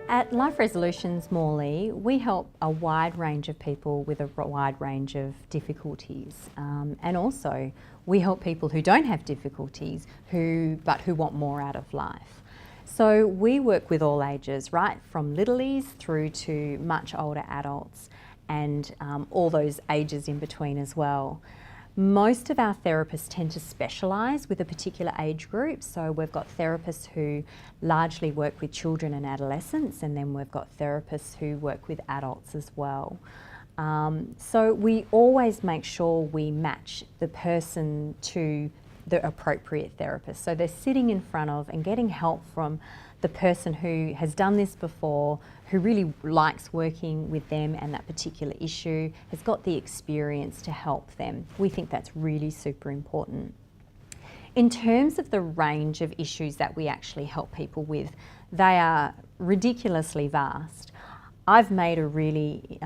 At Life Resolutions Morley, we help a wide range of people with a wide range of difficulties, and also we help people who don't have difficulties but who want more out of life. So we work with all ages, right from littlies through to much older adults, and all those ages in between as well. Most of our therapists tend to specialise with a particular age group, so we've got therapists who largely work with children and adolescents, and then we've got therapists who work with adults as well. So we always make sure we match the person to the appropriate therapist. So they're sitting in front of and getting help from the person who has done this before, who really likes working with them and that particular issue, has got the experience to help them. We think that's really super important. In terms of the range of issues that we actually help people with, they are ridiculously vast. I've made a really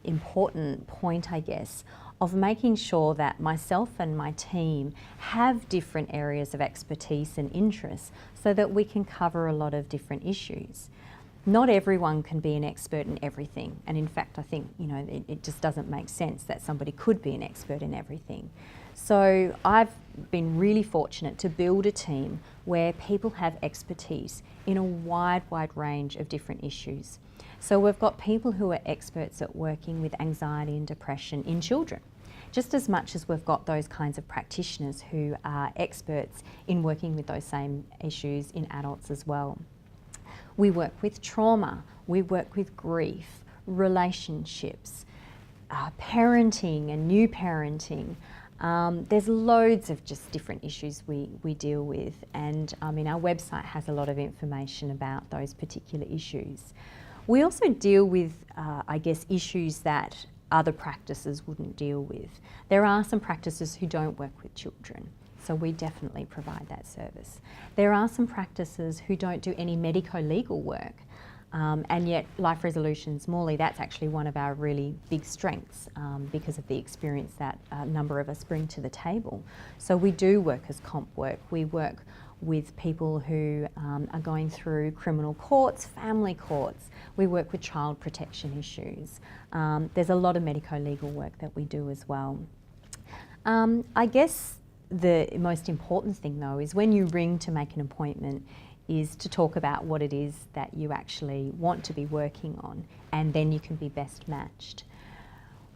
important point, I guess, of making sure that myself and my team have different areas of expertise and interest so that we can cover a lot of different issues. Not everyone can be an expert in everything, and in fact I think it just doesn't make sense that somebody could be an expert in everything. So I've been really fortunate to build a team where people have expertise in a wide range of different issues. So we've got people who are experts at working with anxiety and depression in children, just as much as we've got those kinds of practitioners who are experts in working with those same issues in adults as well. We work with trauma, we work with grief, relationships, parenting and new parenting. There's loads of just different issues we deal with, and our website has a lot of information about those particular issues. We also deal with, I guess, issues that other practices wouldn't deal with. There are some practices who don't work with children, so we definitely provide that service. There are some practices who don't do any medico-legal work, and yet Life Resolutions Morley, that's actually one of our really big strengths because of the experience that a number of us bring to the table. So we do workers' comp work. We work with people who are going through criminal courts, family courts. We work with child protection issues. There's a lot of medico-legal work that we do as well. I guess the most important thing though is when you ring to make an appointment is to talk about what it is that you actually want to be working on, and then you can be best matched.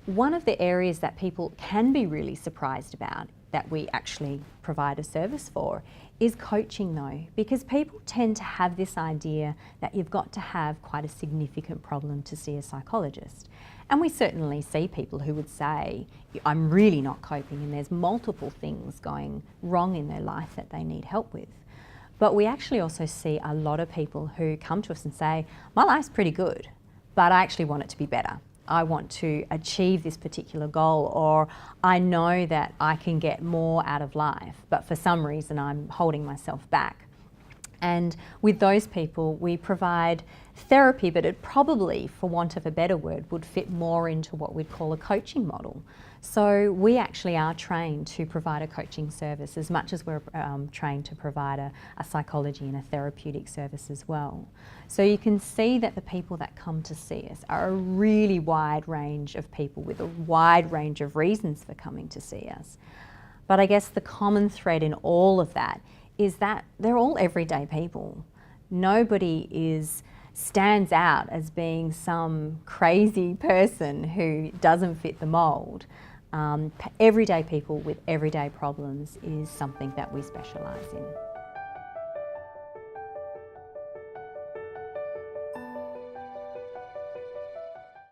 One of the areas that people can be really surprised about that we actually provide a service for is coaching though, because people tend to have this idea that you've got to have quite a significant problem to see a psychologist. And we certainly see people who would say, I'm really not coping and there's multiple things going wrong in their life that they need help with. But we actually also see a lot of people who come to us and say, my life's pretty good, but I actually want it to be better. I want to achieve this particular goal, or I know that I can get more out of life, but for some reason I'm holding myself back. And with those people, we provide therapy, but it probably, for want of a better word, would fit more into what we'd call a coaching model. So we actually are trained to provide a coaching service as much as we're trained to provide a psychology and a therapeutic service as well. So you can see that the people that come to see us are a really wide range of people with a wide range of reasons for coming to see us. But I guess the common thread in all of that is that they're all everyday people. Nobody stands out as being some crazy person who doesn't fit the mould. Everyday people with everyday problems is something that we specialise in.